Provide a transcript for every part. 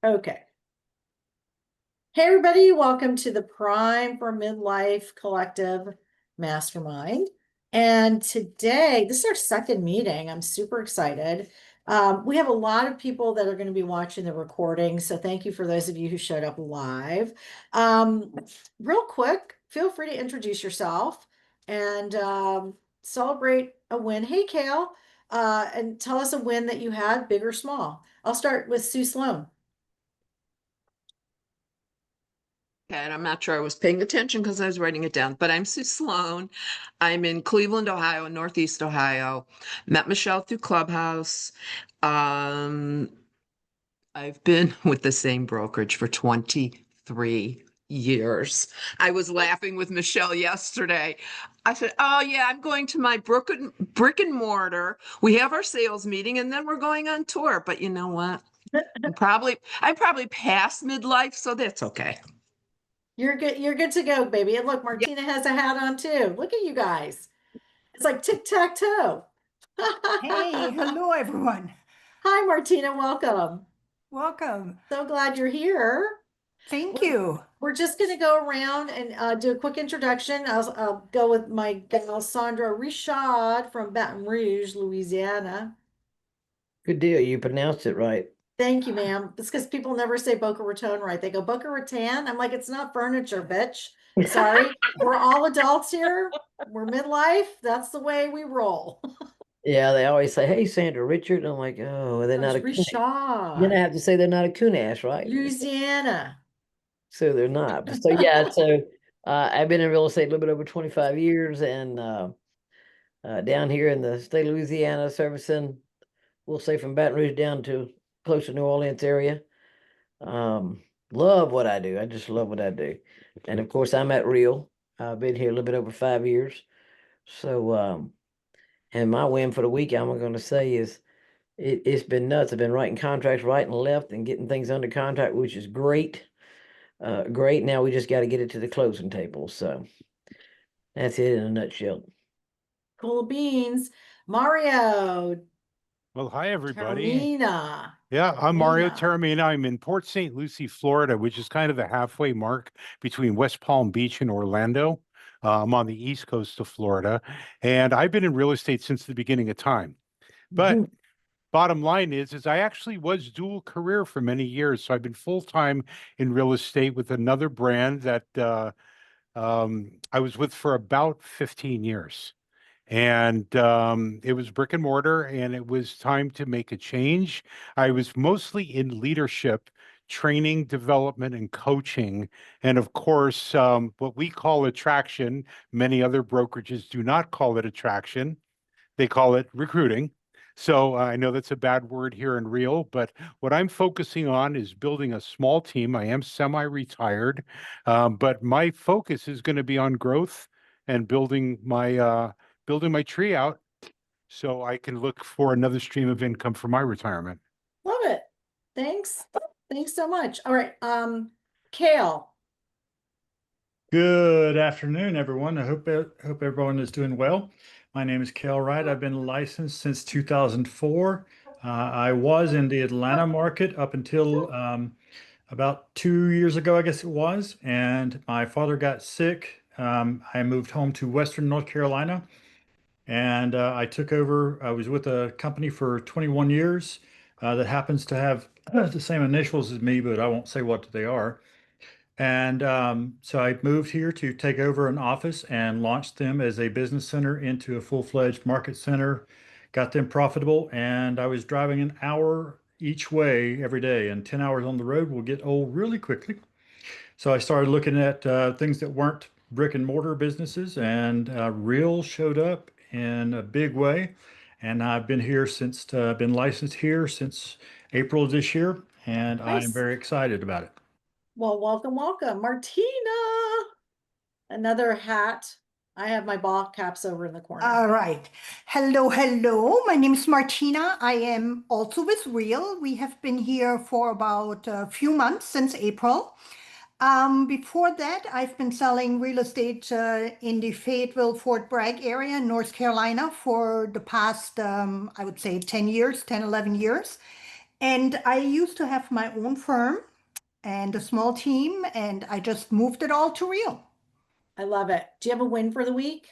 Okay. Hey, everybody, welcome to the Prime for Midlife Collective Mastermind. And today, this is our second meeting. I'm super excited. We have a lot of people that are going to be watching the recording. So thank you for those of you who showed up live. Real quick, feel free to introduce yourself and celebrate a win. Hey, Kale, and tell us a win that you had, big or small. I'll start with Sue Sloan. And I'm not sure I was paying attention because I was writing it down, but I'm Sue Sloan. I'm in Cleveland, Ohio, Northeast Ohio. Met Michele through Clubhouse. I've been with the same brokerage for 23 years. I was laughing with Michele yesterday. I said, "Oh yeah, I'm going to my brick and mortar. We have our sales meeting and then we're going on tour." But you know what? I'm probably past midlife, so that's okay. You're good. You're good to go, baby. And look, Yeah. Martina has a hat on too. Look at you guys. It's like tic-tac-toe. Hey, hello everyone. Hi, Martina. Welcome. Welcome. So glad you're here. Thank you. We're just going to go around and do a quick introduction. I'll go with my gal Sandra Richard from Baton Rouge, Louisiana. Good deal. You pronounced it right. Thank you, ma'am. It's because people never say Boca Raton right. They go Boca Raton. I'm like, it's not furniture, bitch. Sorry. We're all adults here. We're midlife. That's the way we roll. Yeah, they always say, "Hey, Sandra Richard." I'm like, "Oh, they're not a Coon-" Then I Richard, have to say they're not a Kunash, right? Louisiana. So they're not. So yeah, I've been in real estate a little bit over 25 years, and down here in the state of Louisiana, servicing, we'll say from Baton Rouge down to close to New Orleans area. Love what I do. I just love what I do, and of course, I'm at Real. I've been here a little bit over 5 years. So, and my win for the week, I'm going to say, is it's been nuts. I've been writing contracts right and left and getting things under contract, which is great. Great. Now we just got to get it to the closing table. So that's it in a nutshell. Cool beans. Mario. Well, hi, everybody. Termina. Yeah, I'm Mario Termina. Taramina. I'm in Port St. Lucie, Florida, which is kind of the halfway mark between West Palm Beach and Orlando. I'm on the east coast of Florida, and I've been in real estate since the beginning of time. But bottom line is I actually was dual career for many years. So I've been full-time in real estate with another brand that I was with for about 15 years. And it was brick and mortar, and it was time to make a change. I was mostly in leadership, training, development, and coaching. And of course, what we call attraction, many other brokerages do not call it attraction. They call it recruiting. So I know that's a bad word here in Real, but what I'm focusing on is building a small team. I am semi-retired, but my focus is going to be on growth and building my tree out so I can look for another stream of income for my retirement. Love it. Thanks. Thanks so much. All right. Kale. Good afternoon, everyone. I hope everyone is doing well. My name is Kale Wright. I've been licensed since 2004. I was in the Atlanta market up until about 2 years ago, I guess it was, and my father got sick. I moved home to Western North Carolina, and I took over. I was with a company for 21 years that happens to have the same initials as me, but I won't say what they are. And so I moved here to take over an office and launched them as a business center into a full-fledged market center, got them profitable, and I was driving an hour each way every day, and 10 hours on the road will get old really quickly. So I started looking at things that weren't brick and mortar businesses, and Real showed up in a big way. And I've been here since, been licensed here since April of this year, and Nice. I'm very excited about it. Well, welcome, welcome. Martina. Another hat. I have my ball caps over in the corner. All right. Hello, hello. My name is Martina. I am also with Real. We have been here for about a few months since April. Before that, I've been selling real estate in the Fayetteville, Fort Bragg area in North Carolina for the past, I would say 10 years, 10, 11 years. And I used to have my own firm and a small team, and I just moved it all to real. I love it. Do you have a win for the week?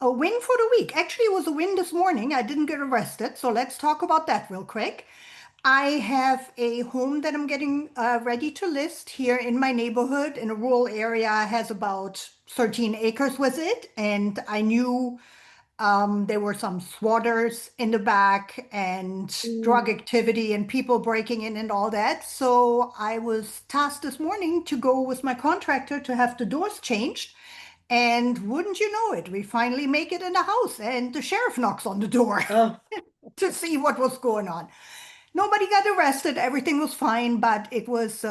A win for the week. Actually, it was a win this morning. I didn't get arrested, so let's talk about that real quick. I have a home that I'm getting ready to list here in my neighborhood in a rural area. Has about 13 acres with it, and I knew there were some swatters in the back and drug activity and people breaking in and all that. So I was tasked this morning to go with my contractor to have the doors changed. And wouldn't you know it, we finally make it in the house and the sheriff knocks on the door Oh, to see what was going on. Nobody got arrested. Everything was fine, but it was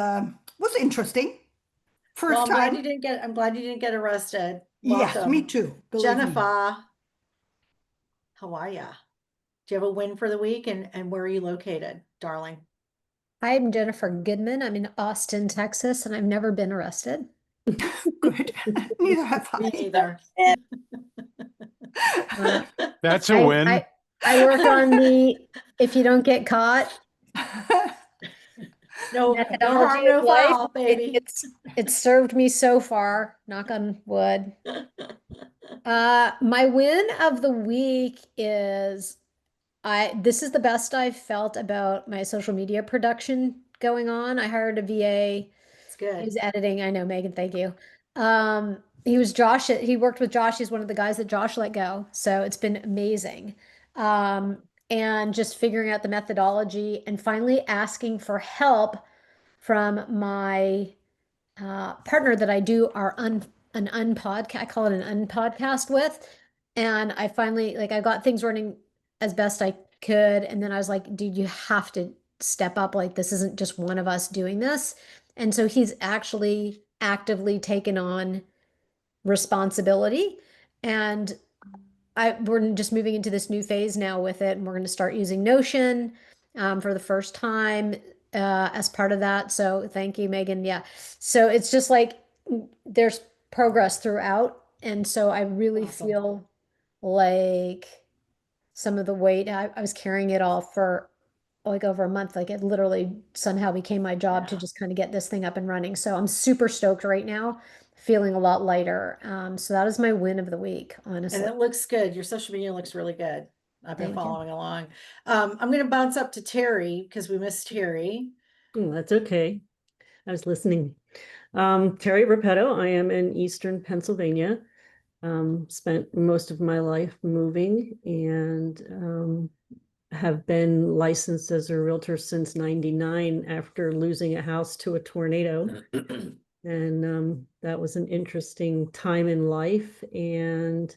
interesting. well, First time. I'm glad you didn't get arrested. Yes, Welcome. me too. Believe me. Jennifer, how are ya? Do you have a win for the week and where are you located, darling? I'm Jennifer Goodman. I'm in Austin, Texas, and I've never been arrested. Good. Neither have Me I. neither. That's a win. I work on the if you don't get caught No methodology harm, no of life. foul, baby. It's served me so far, knock on wood. My win of the week is this is the best I've felt about my social media production going on. I hired a VA. It's good. He's editing. I know, Megan, thank you. He worked with Josh. He's one of the guys that Josh let go. So it's been amazing. And just figuring out the methodology and finally asking for help from my partner that I do an unpodcast, I call it an unpodcast with. And I finally, I got things running as best I could. And then I was like, dude, you have to step up. Like, this isn't just one of us doing this. And so he's actually actively taken on responsibility. And we're just moving into this new phase now with it. And we're going to start using Notion for the first time as part of that. So thank you, Megan. Yeah. So it's just like there's progress throughout. And so I really Awesome. feel like some of the weight, I was carrying it all for like over a month. Like it literally somehow became my job to Yeah. just kind of get this thing up and running. So I'm super stoked right now, feeling a lot lighter. So that is my win of the week, And honestly. it looks good. Your social media looks really good. I've been Thank you. following along. I'm going to bounce up to Terry because we missed Terry. That's okay. I was listening. Terry Repetto. I am in Eastern Pennsylvania. Spent most of my life moving and have been licensed as a realtor since '99 after losing a house to a tornado. And that was an interesting time in life. And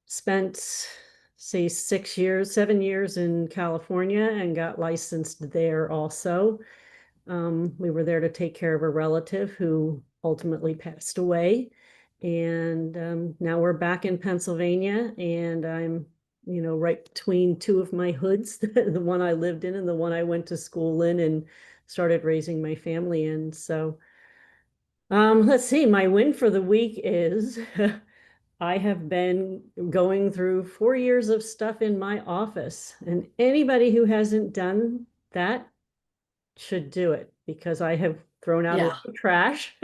spent, say, 7 years in California and got licensed there also. We were there to take care of a relative who ultimately passed away. And now we're back in Pennsylvania, and I'm, right between two of my hoods, the one I lived in and the one I went to school in and started raising my family in. So let's see, my win for the week is I have been going through 4 years of stuff in my office, and anybody who hasn't done that should do it, because I have thrown out a lot of trash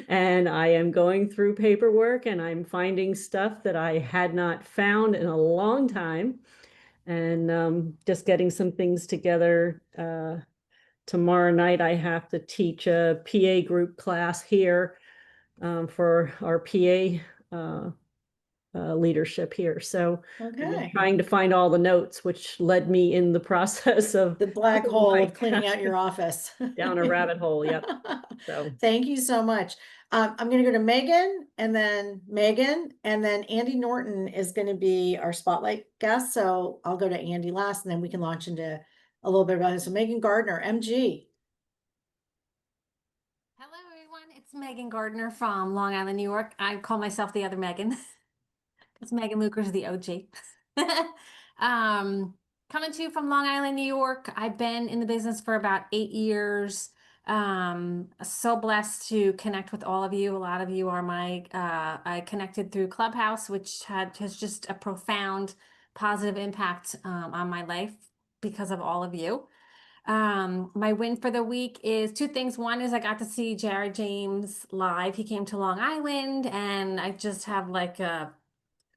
and I am going through paperwork and I'm finding stuff that I had not found in a long time, and just getting some things together. Tomorrow night I have to teach a PA group class here for our PA leadership here. So I've been Okay. trying to find all the notes, which led me in the process of The black hole of cleaning out your office. down a rabbit hole. Yep. So Thank you so much. I'm going to go to Megan and then Andy Norton is going to be our spotlight guest. So I'll go to Andy last and then we can launch into a little bit about it. So Megan Gardner, MG. Hello, everyone. It's Megan Gardner from Long Island, New York. I call myself the other Megan. It's Megan Luker's the OG. Coming to you from Long Island, New York. I've been in the business for about 8 years. So blessed to connect with all of you. A lot of you are I connected through Clubhouse, which has just a profound positive impact on my life. because of all of you. My win for the week is two things. One is I got to see Jared James live. He came to Long Island, and I just have like a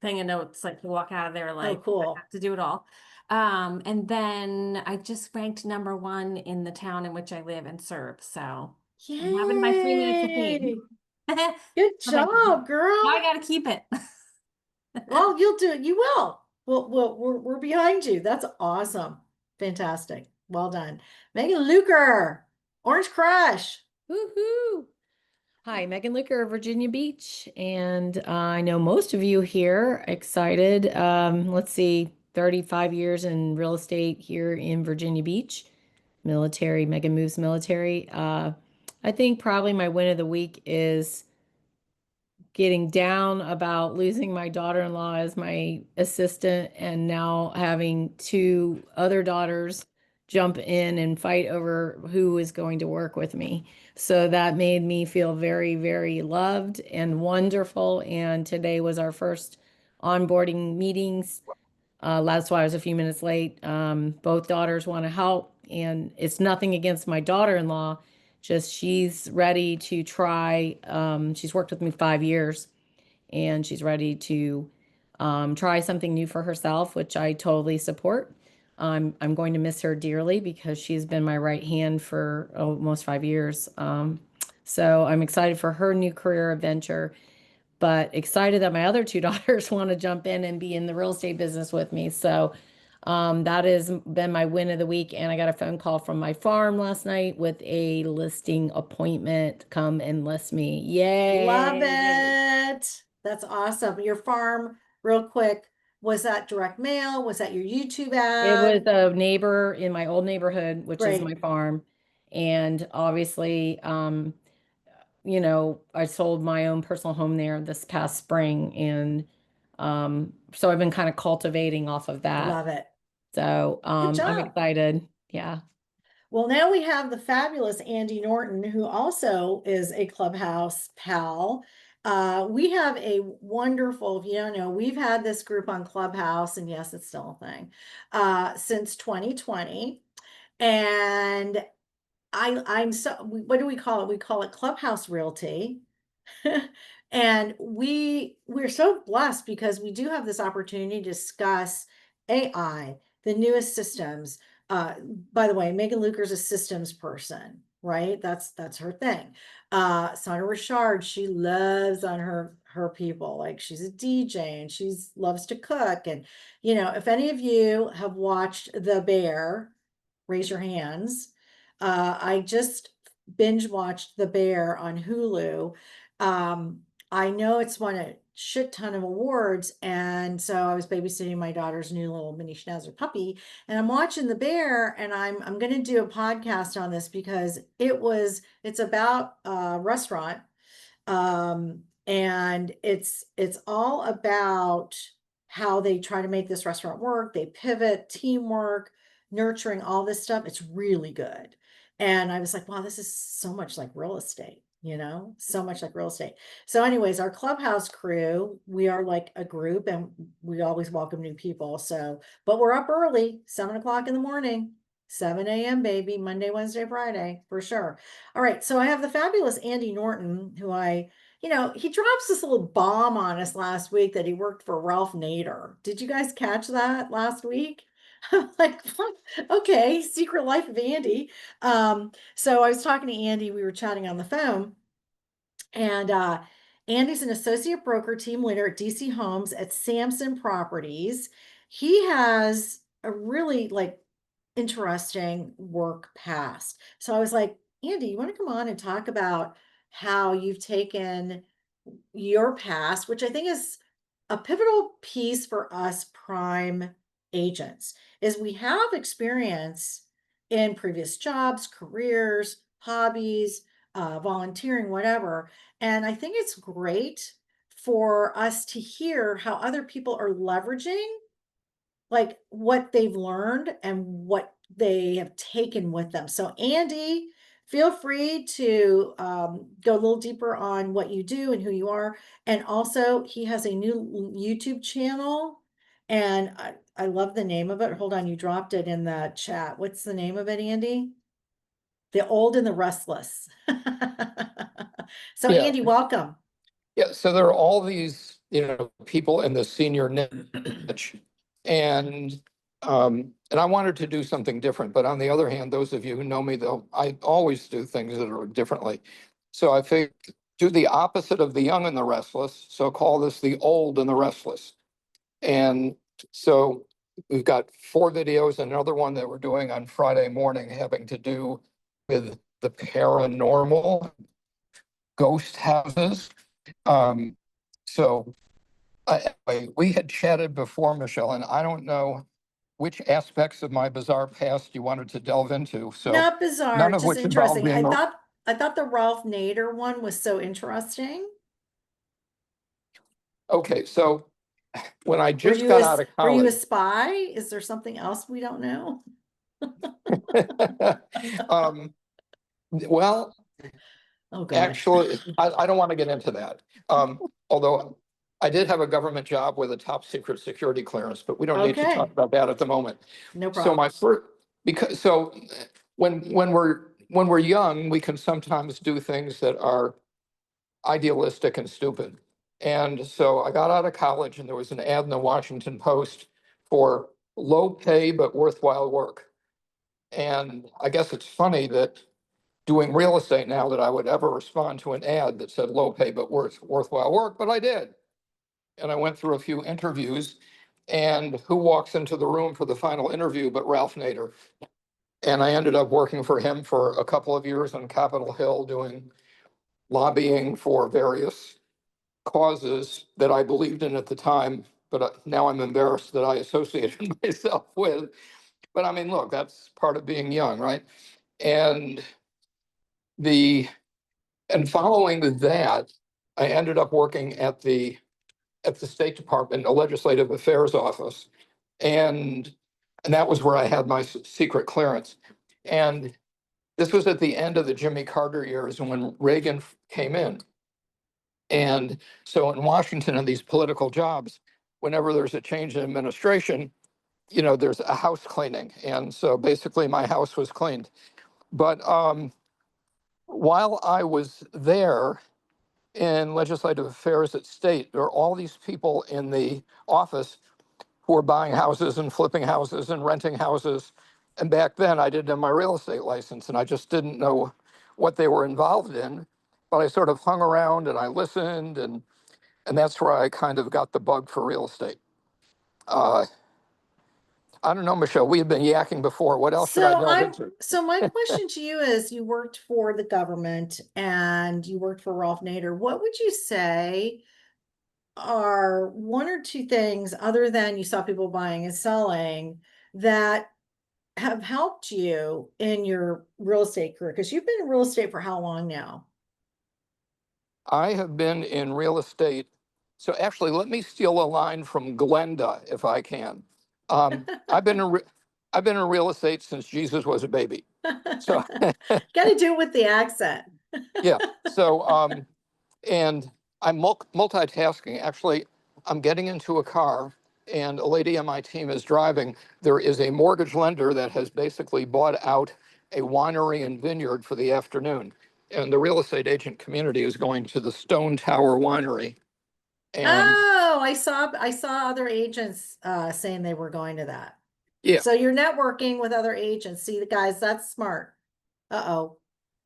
thing of notes, like to walk out of there like cool. I have to do it all. And then I just ranked #1 in the town in which I live and serve. So I'm having my 3 minutes of Yay! fame. Good So thank you. job, girl. Now I gotta keep it. Well, you'll do it. You will. We're behind you. That's awesome. Fantastic. Well done. Megan Luker, Orange Crush. Woohoo! Hi, Megan Luker, Virginia Beach, and I know most of you here excited. Let's see, 35 years in real estate here in Virginia Beach. Military, Megan moves military. I think probably my win of the week is getting down about losing my daughter-in-law as my assistant and now having two other daughters jump in and fight over who is going to work with me. So that made me feel very, very loved and wonderful. And today was our first onboarding meetings. That's why I was a few minutes late. Both daughters want to help, and it's nothing against my daughter-in-law, just she's ready to try. She's worked with me 5 years, and she's ready to try something new for herself, which I totally support. I'm going to miss her dearly because she's been my right hand for almost 5 years. So I'm excited for her new career adventure, but excited that my other two daughters want to jump in and be in the real estate business with me. So that has been my win of the week. And I got a phone call from my farm last night with a listing appointment. Come and list me. Yay. Love it. That's awesome. Your farm, real quick, was that direct mail? Was that your YouTube It was ad? a neighbor in my old neighborhood, which is Great. my farm. And obviously, you know, I sold my own personal home there this past spring. And so I've been kind of cultivating off of that. Love it. So Good job. I'm excited. Yeah. Well, now we have the fabulous Andy Norton, who also is a Clubhouse pal. We have a wonderful, if you don't know, we've had this group on Clubhouse, and yes, it's still a thing, since 2020. And I'm so, what do we call it? We call it Clubhouse Realty. And we're so blessed because we do have this opportunity to discuss AI, the newest systems. By the way, Megan Luker's a systems person, right? That's her thing. Sana Richard, she loves on her people. Like, she's a DJ and she's loves to cook. And you know, if any of you have watched The Bear, raise your hands. I just binge watched The Bear on Hulu. I know it's won a shit ton of awards, and so I was babysitting my daughter's new little mini schnauzer puppy, and I'm watching The Bear, and I'm going to do a podcast on this because it's about a restaurant, and it's all about how they try to make this restaurant work. They pivot, teamwork, nurturing, all this stuff. It's really good. And I was like, wow, this is so much like real estate, you know, so much like real estate. So anyways, our Clubhouse crew, we are like a group, and we always welcome new people. So, but we're up early, 7 o'clock in the morning, 7 a.m. baby, Monday, Wednesday, Friday, for sure. All right. So I have the fabulous Andy Norton, who he drops this little bomb on us last week that he worked for Ralph Nader. Did you guys catch that last week? Like, okay, secret life of Andy. So I was talking to Andy, we were chatting on the phone, and Andy's an associate broker team leader at DC Homes at Samson Properties. He has a really like interesting work past. So I was like, Andy, you want to come on and talk about how you've taken your past, which I think is a pivotal piece for us prime agents, is we have experience in previous jobs, careers, hobbies, volunteering, whatever. And I think it's great for us to hear how other people are leveraging like what they've learned and what they have taken with them. So Andy, feel free to go a little deeper on what you do and who you are. And also he has a new YouTube channel, and I love the name of it. Hold on, you dropped it in the chat. What's the name of it, Andy? The Old and the Restless. So Yeah. Andy, welcome. Yeah, so there are all these, people in the senior niche, and I wanted to do something different. But on the other hand, those of you who know me, though, I always do things that are differently. So I figured do the opposite of the young and the restless. So call this the old and the restless. And so we've got 4 videos, another one that we're doing on Friday morning having to do with the paranormal, ghost houses. So anyway, we had chatted before, Michelle, and I don't know which aspects of my bizarre past you wanted to delve into. So Not bizarre, none of just which involved interesting. being I thought the Ralph Nader one was so interesting. okay. So when I Were just you got out of were you a college, spy? Is there something else we don't know? well, Oh God. actually, I don't want to get into that. Although I did have a government job with a top secret security clearance, but we don't need to Okay. talk about that at the moment. No So problem. my first, because so when we're young, we can sometimes do things that are idealistic and stupid. And so I got out of college and there was an ad in the Washington Post for low pay but worthwhile work. And I guess it's funny that doing real estate now that I would ever respond to an ad that said low pay but worthwhile work, but I did. And I went through a few interviews, and who walks into the room for the final interview but Ralph Nader? And I ended up working for him for a couple of years on Capitol Hill doing lobbying for various causes that I believed in at the time, but now I'm embarrassed that I associated myself with. But I mean, look, that's part of being young, right? And the and following that, I ended up working at the State Department, a legislative affairs office, and that was where I had my secret clearance. And this was at the end of the Jimmy Carter years when Reagan came in. And so in Washington, in these political jobs, whenever there's a change in administration, there's a house cleaning. And so basically my house was cleaned. But while I was there in legislative affairs at state, there are all these people in the office who were buying houses and flipping houses and renting houses. And back then I didn't have my real estate license and I just didn't know what they were involved in. But I sort of hung around and I listened, and that's where I kind of got the bug for real estate. I don't know, Michelle, we had been yakking before. What else should I delve into? So my question to you is, you worked for the government and you worked for Ralph Nader. What would you say are 1 or 2 things, other than you saw people buying and selling, that have helped you in your real estate career? Because you've been in real estate for how long now? I have been in real estate. So actually, let me steal a line from Glenda, if I can. I've been in real estate since Jesus was a baby. So Got to do it with the accent. yeah. So and I'm multitasking. Actually, I'm getting into a car, and a lady on my team is driving. There is a mortgage lender that has basically bought out a winery and vineyard for the afternoon. And the real estate agent community is going to the Stone Tower Winery. And Oh, I saw other agents saying they were going to that. yeah, So you're networking with other agents. See, the guys, that's smart. Uh-oh.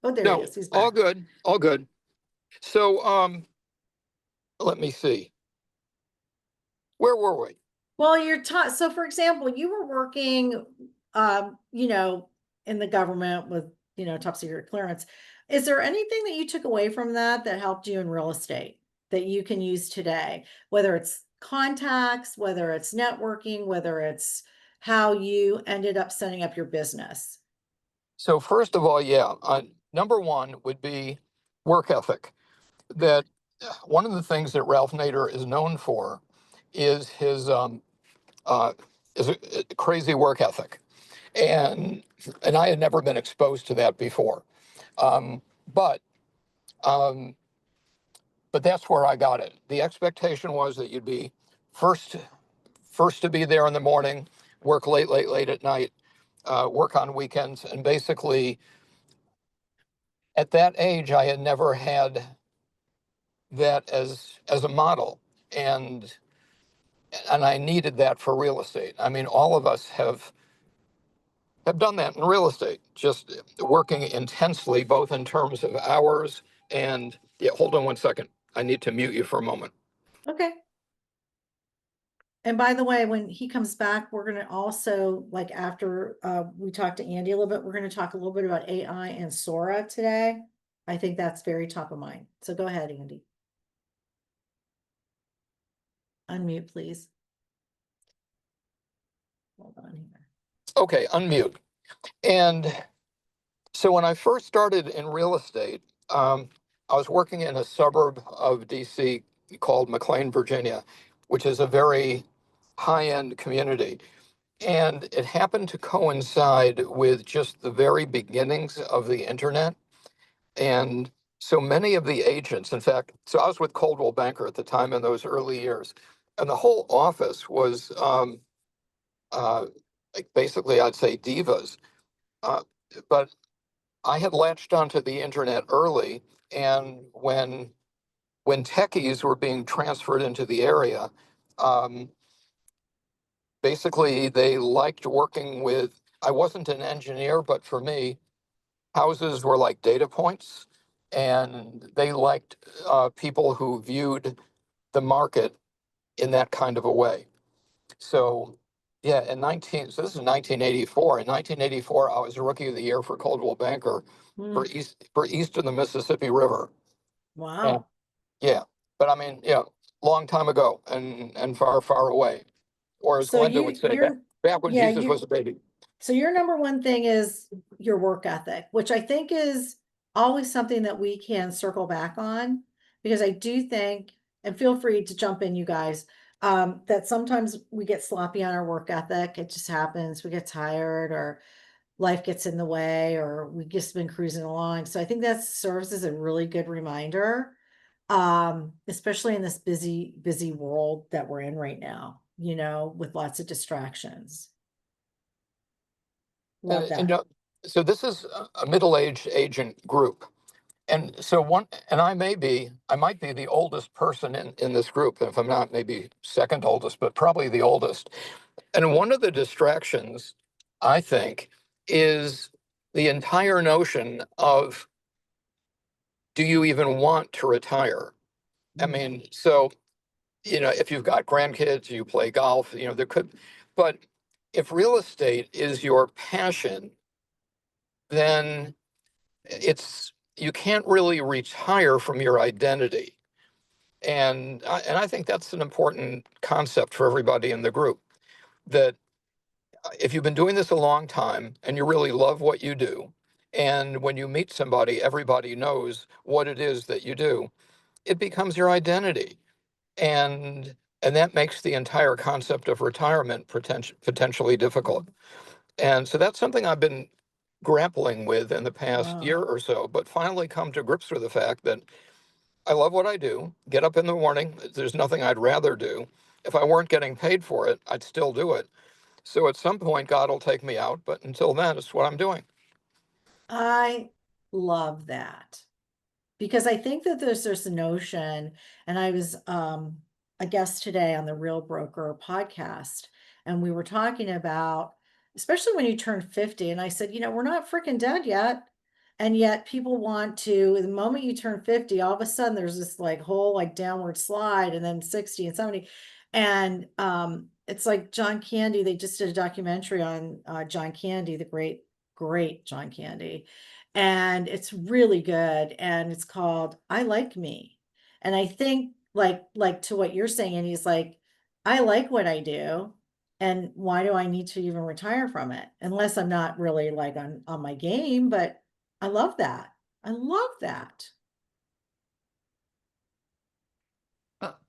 Oh, there he no, is. He's all back. good, all good. So let me see. Where were we? Well, you're taught. So for example, you were working, in the government with, top secret clearance. Is there anything that you took away from that helped you in real estate that you can use today? Whether it's contacts, whether it's networking, whether it's how you ended up setting up your business. So first of all, yeah, number one would be work ethic. That one of the things that Ralph Nader is known for is his is a crazy work ethic, and I had never been exposed to that before, um, but um, but that's where I got it. The expectation was that you'd be first first to be there in the morning, work late at night, work on weekends. And basically, at that age, I had never had that as a model. And I needed that for real estate. I mean, all of us have done that in real estate, just working intensely, both in terms of hours and, yeah, hold on one second. I need to mute you for a moment. Okay. And by the way, when he comes back, we're going to also, like after we talk to Andy a little bit, we're going to talk a little bit about AI and Sora today. I think that's very top of mind. So go ahead, Andy. Unmute, please. Hold on here. Okay, unmute. And so when I first started in real estate, I was working in a suburb of DC called McLean, Virginia, which is a very high-end community. And it happened to coincide with just the very beginnings of the internet. And so many of the agents, in fact, so I was with Coldwell Banker at the time in those early years, and the whole office was like basically, I'd say divas. Uh, but I had latched onto the internet early, and when techies were being transferred into the area, um, basically they liked working with. I wasn't an engineer, but for me, houses were like data points, and they liked people who viewed the market in that kind of a way. So, yeah, so this is 1984. In 1984, I was Rookie of the Year for Coldwell Banker for east of the Mississippi River. Wow. And, yeah, but I mean, long time ago and far away. Or as So Glenda would say, back when Jesus was a baby. So your number one thing is your work ethic, which I think is always something that we can circle back on, because I do think, and feel free to jump in, you guys, that sometimes we get sloppy on our work ethic. It just happens. We get tired or life gets in the way or we just been cruising along. So I think that serves as a really good reminder, especially in this busy world that we're in right now, with lots of distractions. Love that. So this is a middle-aged agent group. And so I might be the oldest person in this group. If I'm not, maybe second oldest, but probably the oldest. And one of the distractions, I think, is the entire notion of, do you even want to retire? I mean, so, if you've got grandkids, you play golf, there could, but if real estate is your passion, then you can't really retire from your identity. And I think that's an important concept for everybody in the group, that if you've been doing this a long time and you really love what you do, and when you meet somebody, everybody knows what it is that you do, it becomes your identity. And that makes the entire concept of retirement potentially difficult. And so that's something I've been grappling with in the past year or so, but finally come to grips with the fact that I love what I do, get up in the morning. There's nothing I'd rather do. If I weren't getting paid for it, I'd still do it. So at some point, God will take me out. But until then, it's what I'm doing. I love that, because I think that there's this notion, and I was a guest today on the Real Broker podcast, and we were talking about, especially when you turn 50, and I said, we're not freaking dead yet. And yet people want to, the moment you turn 50, all of a sudden there's this like whole like downward slide, and then 60 and 70. And it's like John Candy, they just did a documentary on John Candy, the great John Candy. And it's really good. And it's called I Like Me. And I think like to what you're saying, and he's like, I like what I do. And why do I need to even retire from it? Unless I'm not really like on my game, but I love that. I love that.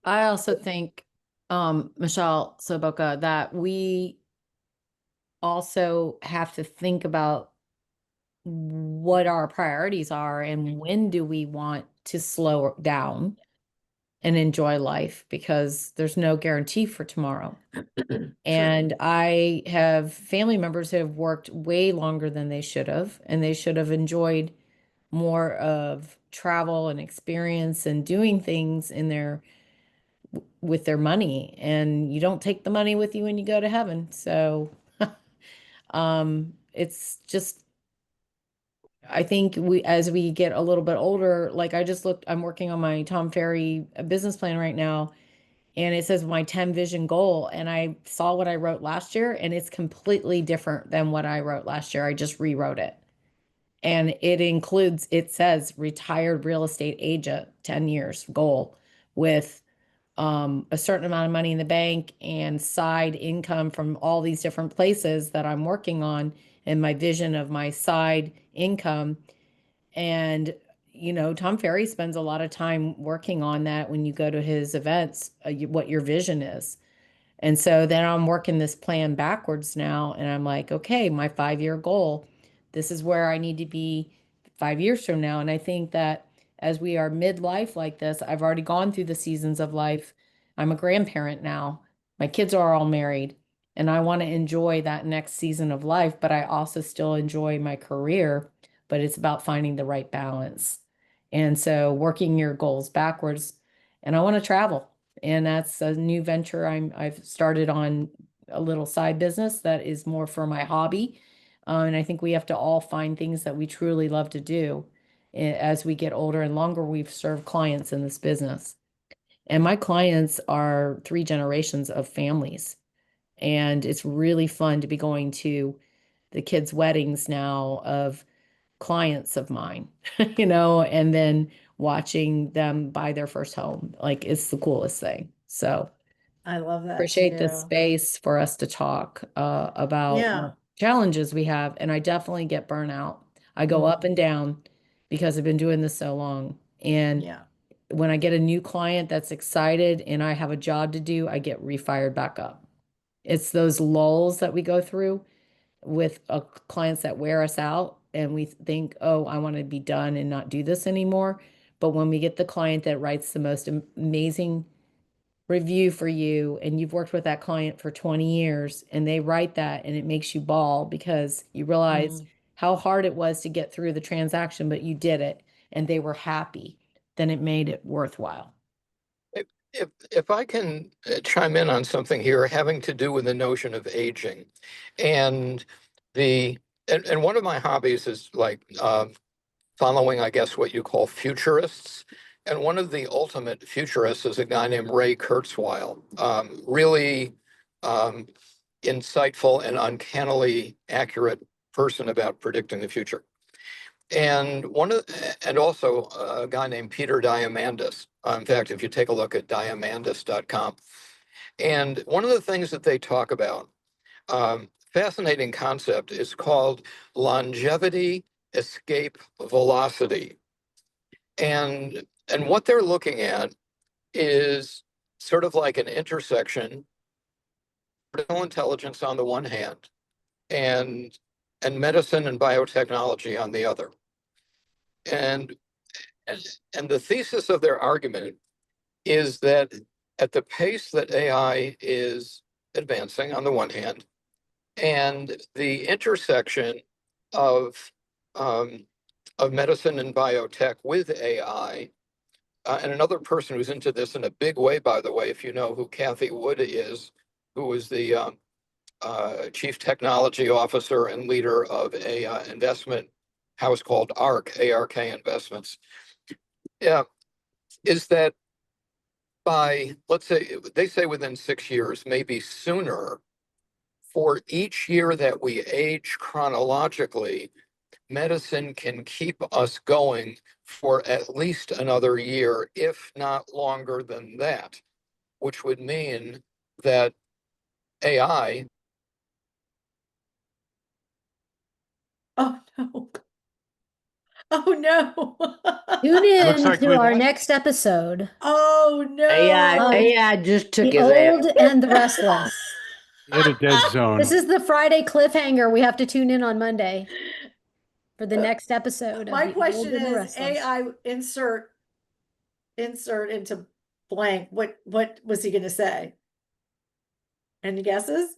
I also think, Michele, so Boca, that we also have to think about what our priorities are and when do we want to slow down and enjoy life because there's no guarantee for tomorrow. And I have family members who have worked way longer than they should have, and they should have enjoyed more of travel and experience and doing things in their with their money. And you don't take the money with you when you go to heaven. So it's just, I think as we get a little bit older, like I'm working on my Tom Ferry business plan right now, and it says my 10 vision goal. And I saw what I wrote last year, and it's completely different than what I wrote last year. I just rewrote it. And it says retired real estate agent, 10 years goal with a certain amount of money in the bank and side income from all these different places that I'm working on, and my vision of my side income. And, Tom Ferry spends a lot of time working on that when you go to his events, what your vision is. And so then I'm working this plan backwards now, and I'm like, okay, my 5-year goal, this is where I need to be 5 years from now. And I think that as we are midlife like this, I've already gone through the seasons of life. I'm a grandparent now. My kids are all married, and I want to enjoy that next season of life, but I also still enjoy my career, but it's about finding the right balance. And so working your goals backwards, and I want to travel. And that's a new venture I've started on, a little side business that is more for my hobby. And I think we have to all find things that we truly love to do. As we get older and longer, we've served clients in this business. And my clients are 3 generations of families. And it's really fun to be going to the kids' weddings now of clients of mine, and then watching them buy their first home. Like, it's the coolest thing. So I love that appreciate the too. space for us to talk about Yeah. what challenges we have. And I definitely get burnout. I go up and down because I've been doing this so long. And Yeah. when I get a new client that's excited and I have a job to do, I get refired back up. It's those lulls that we go through with clients that wear us out, and we think, oh, I want to be done and not do this anymore. But when we get the client that writes the most amazing review for you, and you've worked with that client for 20 years, and they write that, and it makes you bawl because you realize how hard it was to get through the transaction, but you did it and they were happy, then it made it worthwhile. If I can chime in on something here having to do with the notion of aging, and and one of my hobbies is like following, I guess, what you call futurists. And one of the ultimate futurists is a guy named Ray Kurzweil, really insightful and uncannily accurate person about predicting the future. And also a guy named Peter Diamandis. In fact, if you take a look at diamandis.com, and one of the things that they talk about, fascinating concept, is called longevity escape velocity. And what they're looking at is sort of like an intersection, artificial intelligence on the one hand, and medicine and biotechnology on the other. And the thesis of their argument is that at the pace that AI is advancing on the one hand, and the intersection of medicine and biotech with AI, and another person who's into this in a big way, by the way, if you know who Kathy Wood is, who is the chief technology officer and leader of a investment house called ARK Investments, is that by, let's say, they say within 6 years, maybe sooner, for each year that we age chronologically, medicine can keep us going for at least another year, if not longer than that, which would mean that AI. Oh no. Oh no. Tune Looks in like to we our lost. next episode. Oh no. AI just took The his ass. Old and the Restless. We hit a dead zone. This is the Friday cliffhanger. We have to tune in on Monday for the next episode of My The Old question and the is Restless. AI insert into blank. What was he going to say? Any guesses?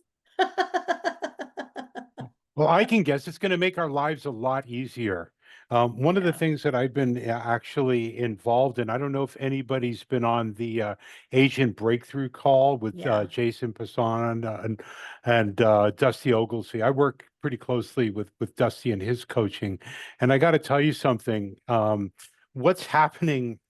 Well, I can guess it's going to make our lives a lot easier. One of the Yeah. things that I've been actually involved in, I don't know if anybody's been on the agent breakthrough call with Yeah. Jason Passan and Dusty Oglesby. I work pretty closely with Dusty and his coaching, and I got to tell you something. What's happening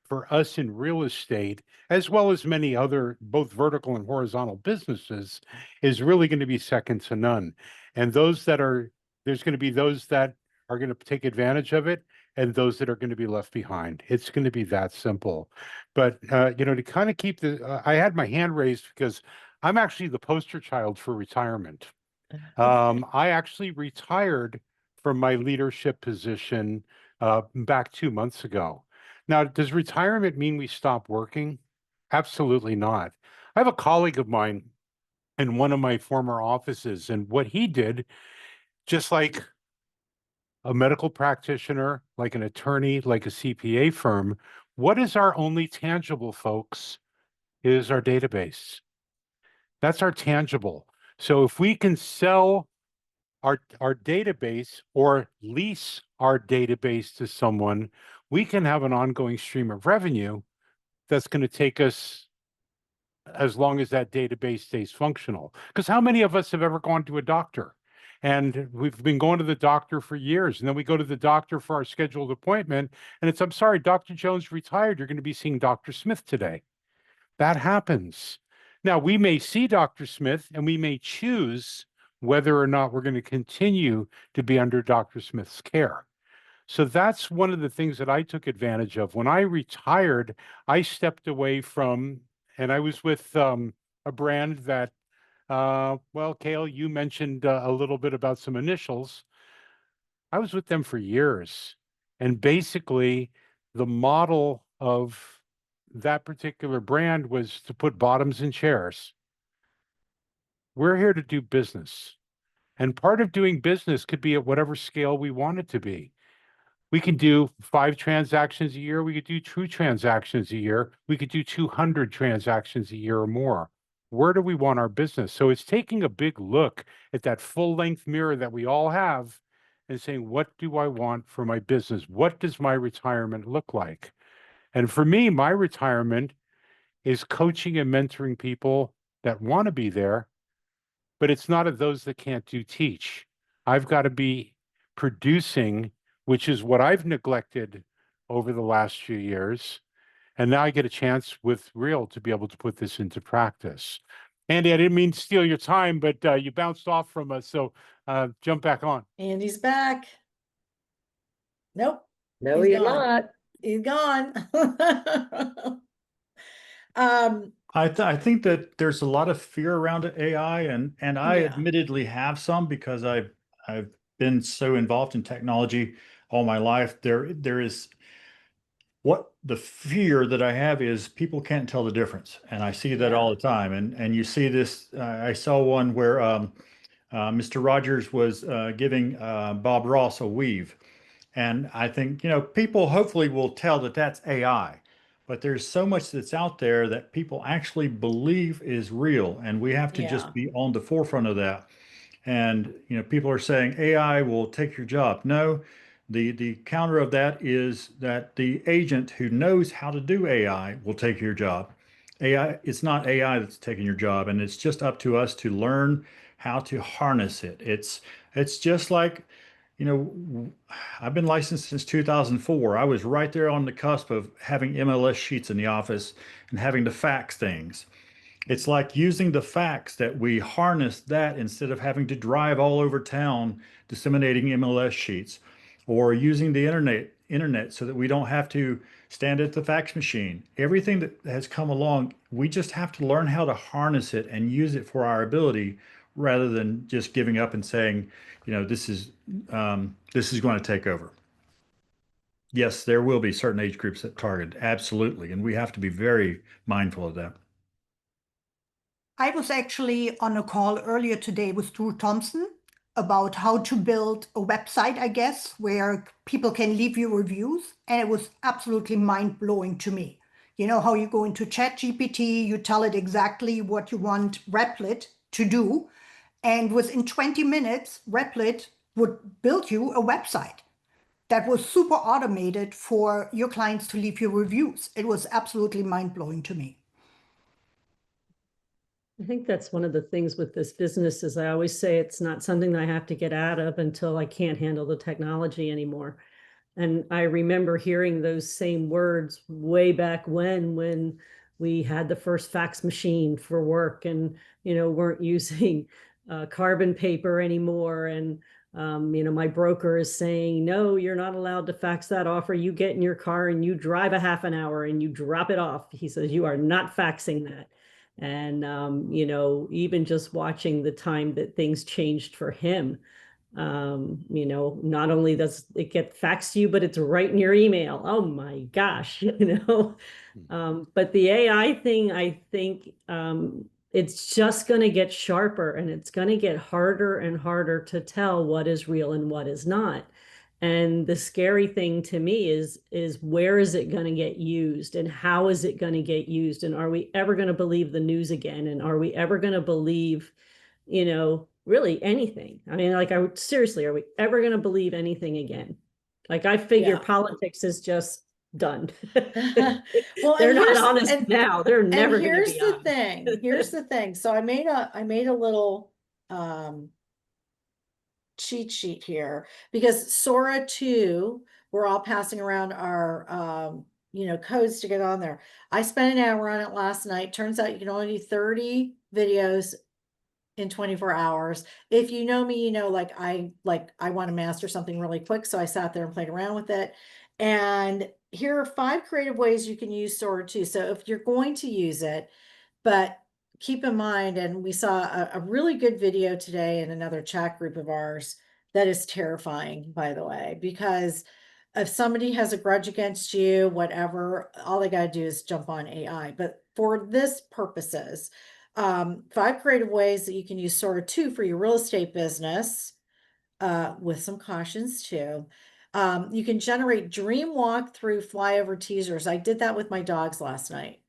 for us in real estate, as well as many other both vertical and horizontal businesses, is really going to be second to none. And there's going to be those that are going to take advantage of it and those that are going to be left behind. It's going to be that simple. But, to kind of keep I had my hand raised because I'm actually the poster child for retirement. I actually retired from my leadership position back 2 months ago. Now, does retirement mean we stop working? Absolutely not. I have a colleague of mine in one of my former offices, and what he did, just like a medical practitioner, like an attorney, like a CPA firm, what is our only tangible, folks, is our database. That's our tangible. So if we can sell our database or lease our database to someone, we can have an ongoing stream of revenue that's going to take us as long as that database stays functional. Because how many of us have ever gone to a doctor? And we've been going to the doctor for years, and then we go to the doctor for our scheduled appointment, and I'm sorry, Dr. Jones retired. You're going to be seeing Dr. Smith today. That happens. Now, we may see Dr. Smith, and we may choose whether or not we're going to continue to be under Dr. Smith's care. So that's one of the things that I took advantage of. When I retired, I stepped away from, and I was with a brand that, well, Cale, you mentioned a little bit about some initials. I was with them for years. And basically, the model of that particular brand was to put bottoms in chairs. We're here to do business. And part of doing business could be at whatever scale we want it to be. We can do 5 transactions a year. We could do 2 transactions a year. We could do 200 transactions a year or more. Where do we want our business? So it's taking a big look at that full length mirror that we all have and saying, what do I want for my business? What does my retirement look like? And for me, my retirement is coaching and mentoring people that want to be there, but it's not of those that can't do teach. I've got to be producing, which is what I've neglected over the last few years. And now I get a chance with Real to be able to put this into practice. Andy, I didn't mean to steal your time, but you bounced off from us. So jump back on. Andy's back. Nope. No, He's you're gone. not. He's gone. I think that there's a lot of fear around AI, and I Yeah. admittedly have some because I've been so involved in technology all my life. There is what the fear that I have is people can't tell the difference, and I see that all the time. And you see this. I saw one where Mr. Rogers was giving Bob Ross a weave. And I think, people hopefully will tell that that's AI, but there's so much that's out there that people actually believe is real. And we have to Yeah. just be on the forefront of that. And, people are saying AI will take your job. No, the counter of that is that the agent who knows how to do AI will take your job. AI, it's not AI that's taking your job, and it's just up to us to learn how to harness it. It's just like, I've been licensed since 2004. I was right there on the cusp of having MLS sheets in the office and having to fax things. It's like using the fax that we harness that instead of having to drive all over town disseminating MLS sheets, or using the internet so that we don't have to stand at the fax machine. Everything that has come along, we just have to learn how to harness it and use it for our ability rather than just giving up and saying, this is going to take over. Yes, there will be certain age groups that target, absolutely, and we have to be very mindful of that. I was actually on a call earlier today with Drew Thompson about how to build a website, I guess, where people can leave you reviews. And it was absolutely mind-blowing to me. You know how you go into ChatGPT, you tell it exactly what you want Replit to do, and within 20 minutes, Replit would build you a website that was super automated for your clients to leave you reviews. It was absolutely mind-blowing to me. I think that's one of the things with this business is I always say it's not something that I have to get out of until I can't handle the technology anymore. And I remember hearing those same words way back when we had the first fax machine for work and, weren't using carbon paper anymore. And, my broker is saying, no, you're not allowed to fax that offer. You get in your car and you drive a half an hour and you drop it off. He says, you are not faxing that. And, even just watching the time that things changed for him, not only does it get faxed to you, but it's right in your email. Oh my gosh, but the AI thing, I think, it's just going to get sharper and it's going to get harder and harder to tell what is real and what is not. And the scary thing to me is where is it going to get used and how is it going to get used? And are we ever going to believe the news again? And are we ever going to believe, really anything? I mean, like, seriously, are we ever going to believe anything again? Like, I figure politics is just done. Well, They're and not here's- honest and- now. They're never going to here's be the honest. thing. Here's the thing. So I made a little cheat sheet here because Sora 2, we're all passing around our codes to get on there. I spent an hour on it last night. Turns out you can only do 30 videos in 24 hours. If you know me, I want to master something really quick. So I sat there and played around with it. And here are 5 creative ways you can use Sora 2. So if you're going to use it, but keep in mind, and we saw a really good video today in another chat group of ours that is terrifying, by the way, because if somebody has a grudge against you, whatever, all they got to do is jump on AI. But for this purposes, 5 creative ways that you can use Sora 2 for your real estate business, with some cautions too. You can generate dream walkthrough flyover teasers. I did that with my dogs last night.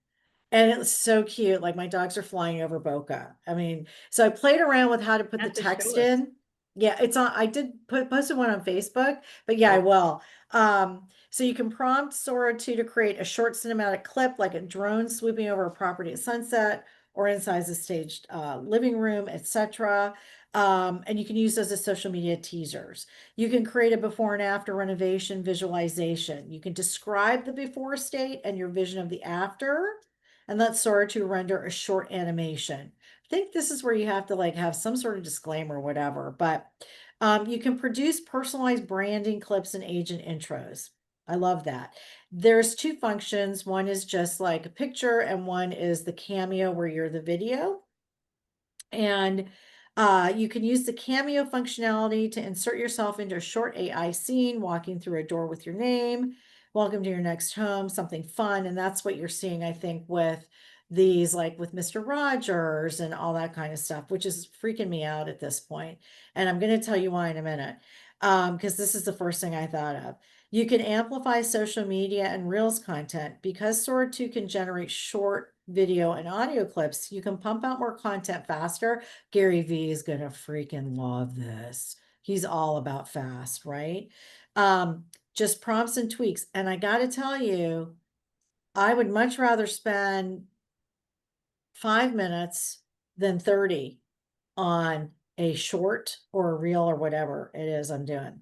And it was so cute. Like my dogs are flying over Boca. I mean, so I played around with how to put the Have to text show us. in. Yeah, it's on. I did posted one on Facebook, but yeah, I will. So you can prompt Sora 2 to create a short cinematic clip, like a drone swooping over a property at sunset or inside the staged living room, etc. And you can use those as social media teasers. You can create a before and after renovation visualization. You can describe the before state and your vision of the after, and let Sora 2 render a short animation. I think this is where you have to have some sort of disclaimer or whatever, but you can produce personalized branding clips and agent intros. I love that. There's 2 functions. One is just like a picture and one is the cameo where you're the video. And you can use the cameo functionality to insert yourself into a short AI scene, walking through a door with your name. Welcome to your next home, something fun. And that's what you're seeing, I think, with these, like with Mr. Rogers and all that kind of stuff, which is freaking me out at this point. And I'm going to tell you why in a minute, because this is the first thing I thought of. You can amplify social media and Reels content. Because Sora 2 can generate short video and audio clips, you can pump out more content faster. Gary Vee is going to freaking love this. He's all about fast, right? Just prompts and tweaks. And I got to tell you, I would much rather spend 5 minutes than 30 on a short or a reel or whatever it is I'm doing.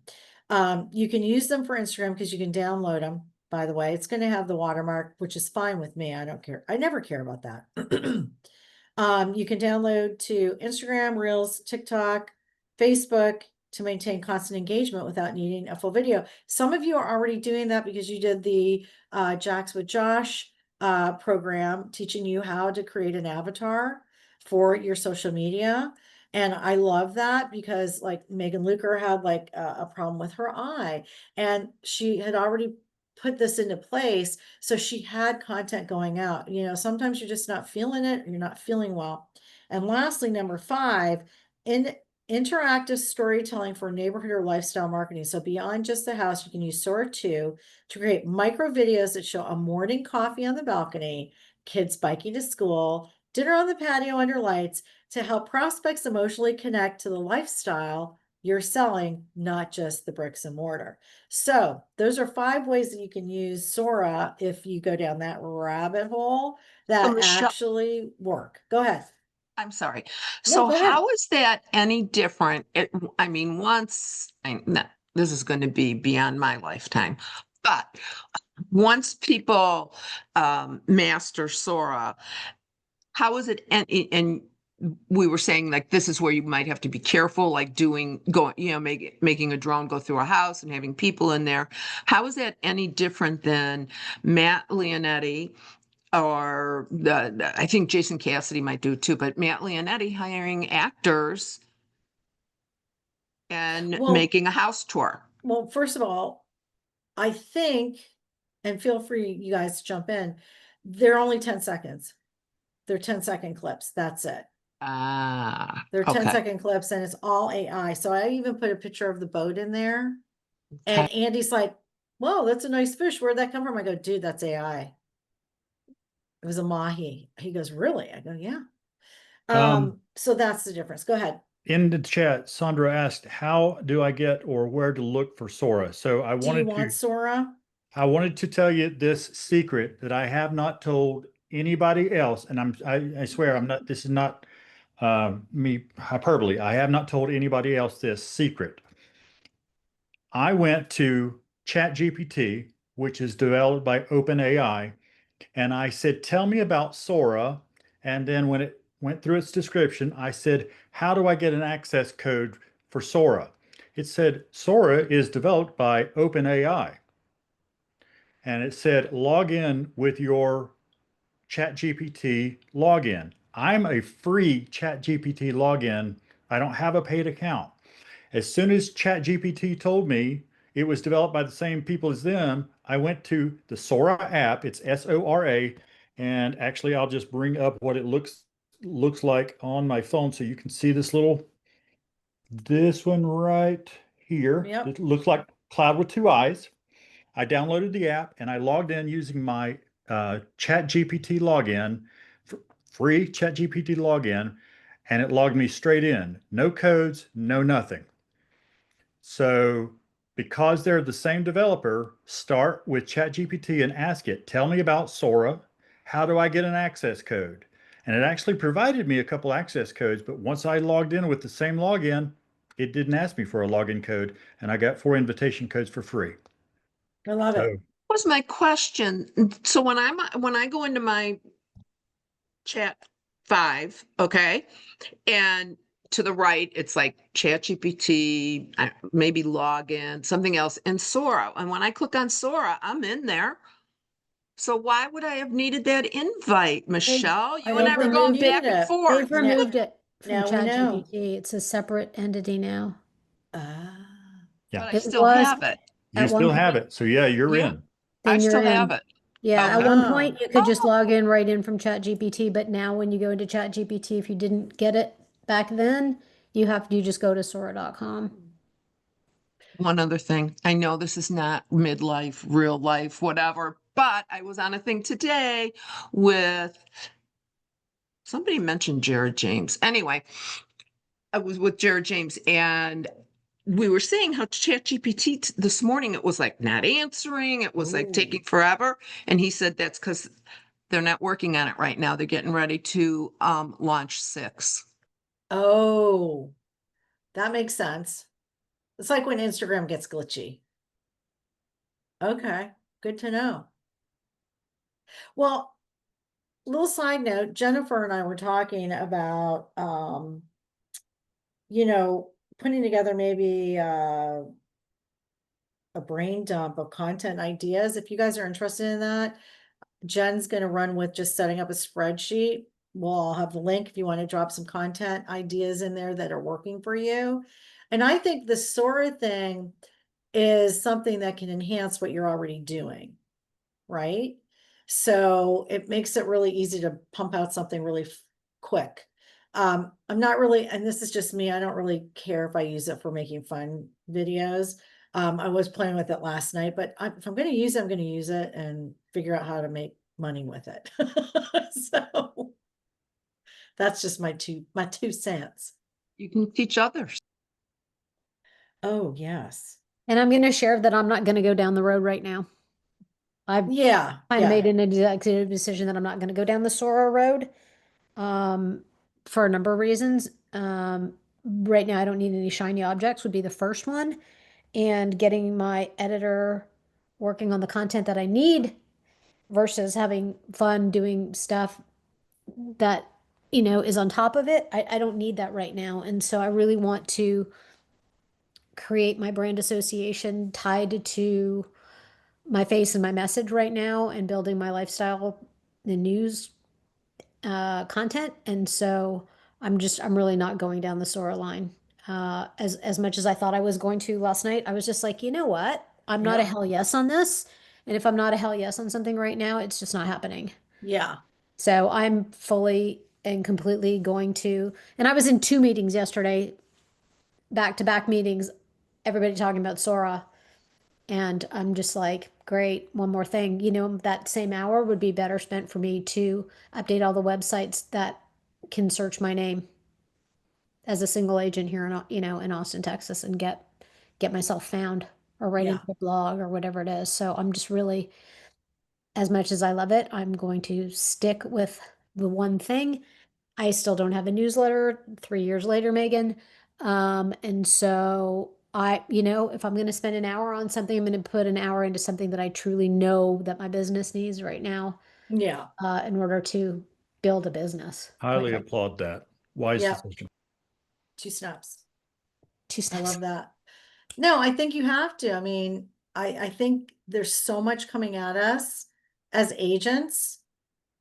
You can use them for Instagram because you can download them. By the way, it's going to have the watermark, which is fine with me. I don't care. I never care about that. You can download to Instagram, Reels, TikTok, Facebook to maintain constant engagement without needing a full video. Some of you are already doing that because you did the Jacks with Josh program teaching you how to create an avatar for your social media. And I love that because like Megan Luker had like a problem with her eye and she had already put this into place. So she had content going out. Sometimes you're just not feeling it, or you're not feeling well. And lastly, number 5, interactive storytelling for neighborhood or lifestyle marketing. So beyond just the house, you can use Sora 2 to create micro videos that show a morning coffee on the balcony, kids biking to school, dinner on the patio under lights, to help prospects emotionally connect to the lifestyle you're selling, not just the bricks and mortar. So those are 5 ways that you can use Sora if you go down that rabbit hole that Michele, actually work. Go ahead. I'm sorry. No, So go ahead. how is that any different? I mean, this is going to be beyond my lifetime, but once people master Sora, how is it? And we were saying like this is where you might have to be careful, like making a drone go through a house and having people in there. How is that any different than Matt Leonetti? Or I think Jason Cassidy might do too, but Matt Leonetti hiring actors and making a house tour. Well, first of all, I think, and feel free, you guys to jump in, they're only 10 seconds. They're 10-second clips. That's it. They're 10-second clips and it's all AI. So I even put a picture of the boat in there. And Andy's like, whoa, that's a nice fish. Where'd that come from? I go, dude, that's AI. It was a mahi. He goes, really? I go, yeah. So that's the difference. Go ahead. In the chat, Sandra asked, how do I get or where to look for Sora? So Do you want Sora? I wanted to tell you this secret that I have not told anybody else. And I swear this is not me hyperbole. I have not told anybody else this secret. I went to ChatGPT, which is developed by OpenAI, and I said, tell me about Sora. And then when it went through its description, I said, how do I get an access code for Sora? It said, Sora is developed by OpenAI. And it said, log in with your ChatGPT login. I'm a free ChatGPT login. I don't have a paid account. As soon as ChatGPT told me it was developed by the same people as them, I went to the Sora app. It's Sora, and actually, I'll just bring up what it looks like on my phone so you can see this one right here. Yep. It looks like cloud with 2 eyes. I downloaded the app and I logged in using my ChatGPT login, free ChatGPT login, and it logged me straight in. No codes, no nothing. So because they're the same developer, start with ChatGPT and ask it, tell me about Sora. How do I get an access code? And it actually provided me a couple access codes, but once I logged in with the same login, it didn't ask me for a login code, and I got 4 invitation codes for free. I love it. Was my question. So when I go into my chat 5, okay, and to the right, it's like ChatGPT, maybe login, something else, and Sora. And when I click on Sora, I'm in there. So why would I have needed that invite, Michele? You and I were going back and forth. They've removed it from Now we know. ChatGPT. It's a separate entity now. Yeah. But I still have it. You still have it. So yeah, you're in. I still have it. Yeah, Okay. at one point you could just log in right in from ChatGPT, but now when you go into ChatGPT, if you didn't get it back then, you just go to Sora.com. One other thing. I know this is not midlife, real life, whatever, but I was on a thing today with somebody mentioned Jared James. Anyway, I was with Jared James and we were saying how ChatGPT this morning, it was like not answering. It was like taking forever. And he said that's because they're not working on it right now. They're getting ready to launch 6. Oh, that makes sense. It's like when Instagram gets glitchy. Okay, good to know. Well, little side note, Jennifer and I were talking about, putting together maybe a brain dump of content ideas. If you guys are interested in that, Jen's going to run with just setting up a spreadsheet. We'll have the link if you want to drop some content ideas in there that are working for you. And I think the Sora thing is something that can enhance what you're already doing, right? So it makes it really easy to pump out something really quick. I'm not really, and this is just me, I don't really care if I use it for making fun videos. I was playing with it last night, but if I'm going to use it, I'm going to use it and figure out how to make money with it. So that's just my 2 cents. You can teach others. Oh, yes. And I'm going to share that I'm not going to go down the road right now. I've Yeah. I made an executive decision that I'm not going to go down the Sora road, for a number of reasons. Right now, I don't need any shiny objects would be the first one, and getting my editor working on the content that I need versus having fun doing stuff that, is on top of it. I don't need that right now. And so I really want to create my brand association tied to my face and my message right now and building my lifestyle, the news content. And so I'm really not going down the Sora line. As much as I thought I was going to last night, I was just like, you know what? I'm not a hell yes on this. And if I'm not a hell yes on something right now, it's just not happening. Yeah. So I'm fully and completely going to, and I was in 2 meetings yesterday, back-to-back meetings, everybody talking about Sora. And I'm just like, great, one more thing. That same hour would be better spent for me to update all the websites that can search my name as a single agent here in Austin, Texas, and get myself found, or write into a blog or whatever it is. So I'm just really, as much as I love it, I'm going to stick with the one thing. I still don't have a newsletter 3 years later, Megan. And so if I'm going to spend an hour on something, I'm going to put an hour into something that I truly know that my business needs right now, Yeah. in order to build a business. Highly applaud that. Wise Yeah. decision. 2 snaps. 2 I steps. love that. No, I think you have to. I mean, I think there's so much coming at us as agents,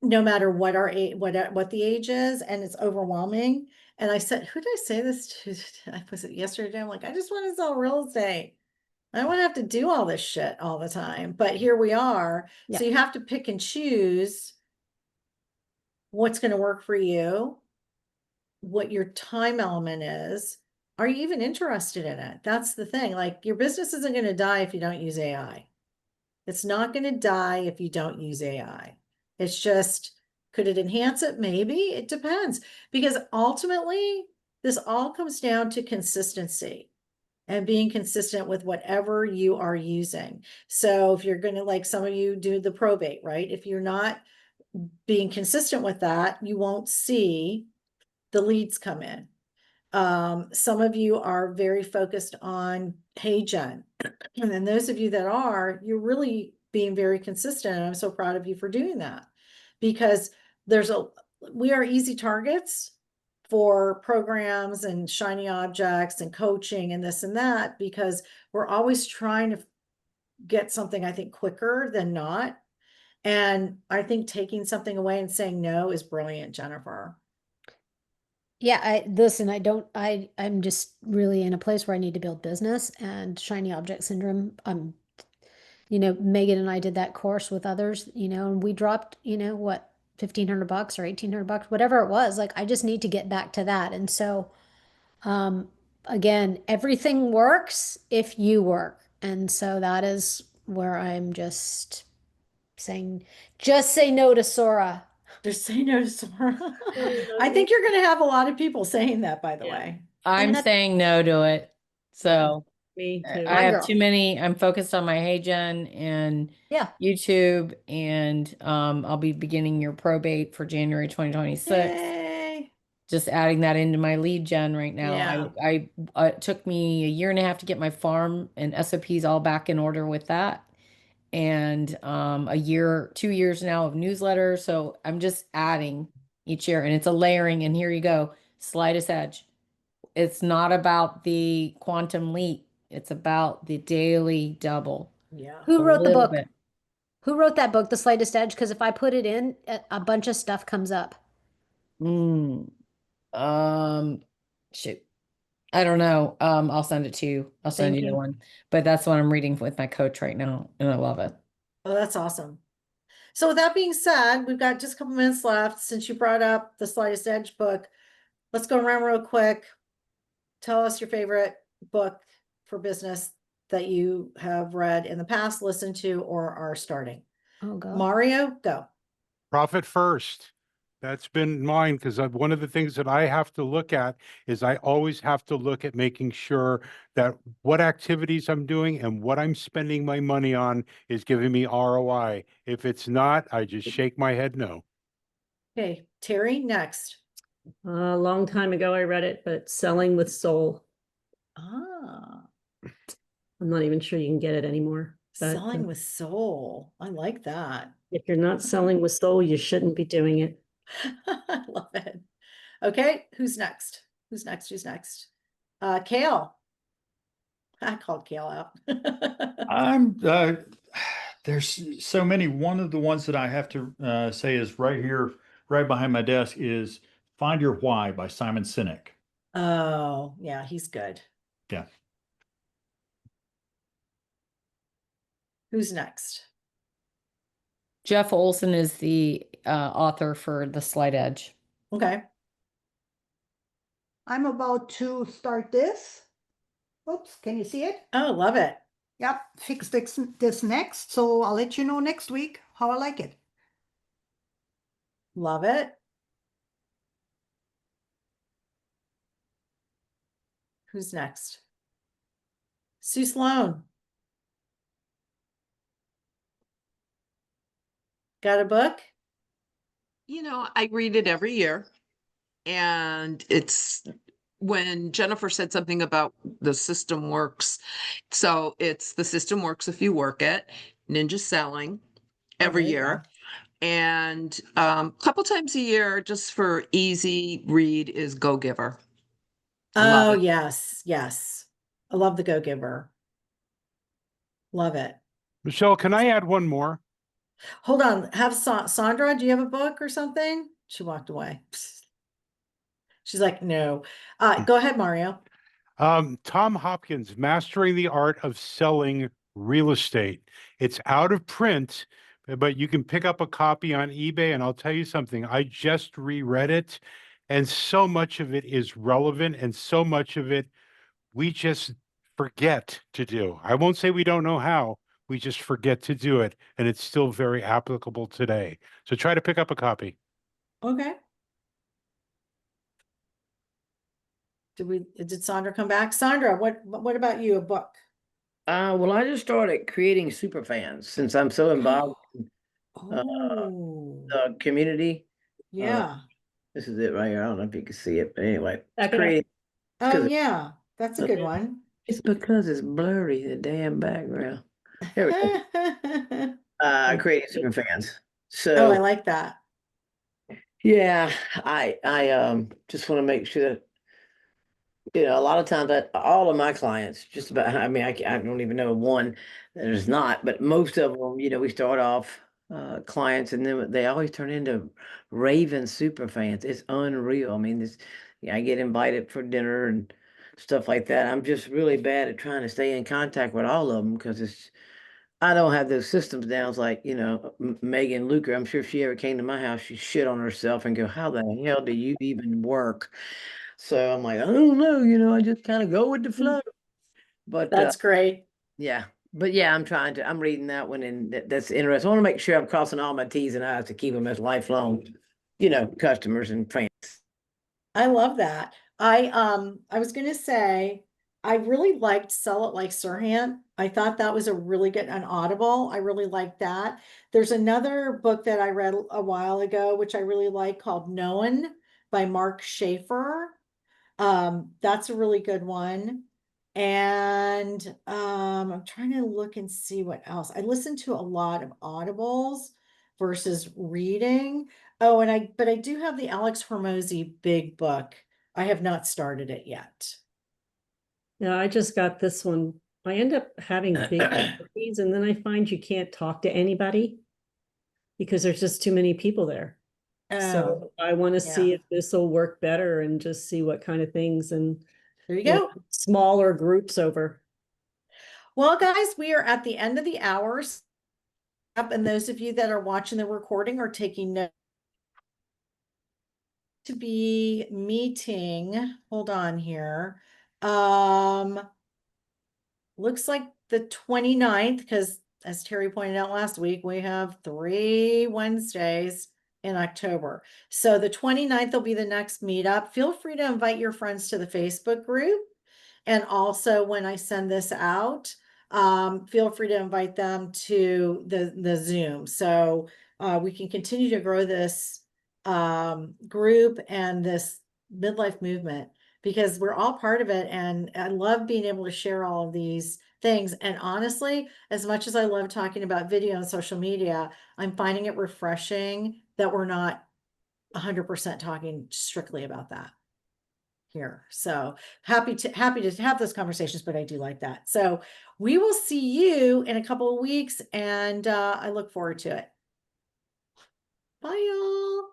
no matter what our age, what the age is, and it's overwhelming. And I said, who did I say this to? I was it yesterday. I'm like, I just want to sell real estate. I don't want to have to do all this shit all the time. But here we are. So you have to pick and choose what's going to work for you, what your time element is. Are you even interested in it? That's the thing. Like, your business isn't going to die if you don't use AI. It's not going to die if you don't use AI. It's just, could it enhance it? Maybe. It depends. Because ultimately, this all comes down to consistency and being consistent with whatever you are using. So if you're going to, like some of you do the probate, right? If you're not being consistent with that, you won't see the leads come in. Some of you are very focused on Hey Jen. And then those of you that are, you're really being very consistent. And I'm so proud of you for doing that, because we are easy targets for programs and shiny objects and coaching and this and that, because we're always trying to get something, I think, quicker than not. And I think taking something away and saying no is brilliant, Jennifer. Yeah, I'm just really in a place where I need to build business, and shiny object syndrome. Megan and I did that course with others, and we dropped, what, $1,500 or $1,800, whatever it was. Like, I just need to get back to that. And so, again, everything works if you work. And so that is where I'm just say no to Sora. Just say no to Sora. I think you're going to have a lot of people saying that, by the way. I'm saying no to it. So Me too. I have too many. I'm focused on my Hey Jen and Yeah. YouTube, and I'll be beginning your probate for January 2026. Yay. Just adding that into my lead gen right now. Yeah. It took me a year and a half to get my farm and SOPs all back in order with that. And 2 years now of newsletters. So I'm just adding each year, and it's a layering. And here you go, slightest edge. It's not about the quantum leap. It's about the daily double. Yeah. Who wrote the little book? bit. Who wrote that book, The Slightest Edge? Because if I put it in, a bunch of stuff comes up. Shoot. I don't know. I'll send it to you. I'll send you the one. But that's what I'm reading with my coach right now, and I love it. Oh, that's awesome. So with that being said, we've got just a couple minutes left. Since you brought up the Slightest Edge book, let's go around real quick. Tell us your favorite book for business that you have read in the past, listened to, or are starting. Oh, go. Mario, go. Profit first. That's been mine because one of the things that I have to look at is I always have to look at making sure that what activities I'm doing and what I'm spending my money on is giving me ROI. If it's not, I just shake my head no. Okay, Terry, next. A long time ago, I read it, but Selling with Soul. Ah, I'm not even sure you can get it anymore. But Selling with Soul. I like that. if you're not selling with soul, you shouldn't be doing it. I love it. Okay, who's next? Who's next? Who's next? Kale. I called Kale out. I'm there's so many. One of the ones that I have to say is right here, right behind my desk, is Find Your Why by Simon Sinek. Oh, yeah, he's good. Yeah. Who's next? Jeff Olson is the author for The Slight Edge. Okay. I'm about to start this. Oops, can you see it? Oh, love it. Yep, fix this next. So I'll let you know next week how I like it. Love it. Who's next? Sue Sloan. Got a book? I read it every year. And it's when Jennifer said something about the system works. So it's The System Works If You Work It, Ninja Selling every there you year. go. And a couple times a year, just for easy read, is Go Giver. I love Oh, it. yes, yes. I love The Go-Giver. Love it. Michele, can I add one more? Hold on. Have Sandra, do you have a book or something? She walked away. She's like, no. Go ahead, Mario. Tom Hopkins, Mastering the Art of Selling Real Estate. It's out of print, but you can pick up a copy on eBay. And I'll tell you something, I just reread it, and so much of it is relevant, and so much of it we just forget to do. I won't say we don't know how, we just forget to do it. And it's still very applicable today. So try to pick up a copy. Okay. Did Sandra come back? Sandra, what about you? A book? Well, I just started creating super fans since I'm so involved in Oh, the community. yeah. This is it right here. I don't know if you can see it, but anyway, Back it up. creating. Oh, yeah. That's a good one. It's because it's blurry, the damn background. There we go. Creating super fans. Oh, I So like that. yeah, I just want to make sure that a lot of times that all of my clients, just about, I mean, I don't even know one that is not, but most of them, we start off clients and then they always turn into raving super fans. It's unreal. I mean, I get invited for dinner and stuff like that. I'm just really bad at trying to stay in contact with all of them because I don't have those systems down. It's like, Megan Luker, I'm sure if she ever came to my house, she'd shit on herself and go, how the hell do you even work? So I'm like, I don't know, I just kind of go with the flow. But That's great. yeah, I'm reading that one and that's interesting. I want to make sure I'm crossing all my T's and I's to keep them as lifelong, customers and fans. I love that. I was gonna say, I really liked Sell It Like Sirhan. I thought that was a really good on Audible. I really liked that. There's another book that I read a while ago, which I really like, called Known by Mark Schaefer. That's a really good one. And I'm trying to look and see what else. I listen to a lot of Audibles versus reading. Oh, but I do have the Alex Hormozy big book. I have not started it yet. Yeah, I just got this one. I end up having big parties and then I find you can't talk to anybody because there's just too many people there. Oh, So I want to see yeah. if this will work better and just see what kind of things and There you go. smaller groups over. Well, guys, we are at the end of the hours. And those of you that are watching the recording or taking notes, to be meeting, hold on here. Looks like the 29th, because as Terry pointed out last week, we have 3 Wednesdays in October. So the 29th will be the next meetup. Feel free to invite your friends to the Facebook group. And also when I send this out, feel free to invite them to the Zoom. So we can continue to grow this group and this midlife movement, because we're all part of it. And I love being able to share all of these things. And honestly, as much as I love talking about video and social media, I'm finding it refreshing that we're not 100% talking strictly about that here. So happy to have those conversations, but I do like that. So we will see you in a couple of weeks, and I look forward to it. Bye, y'all.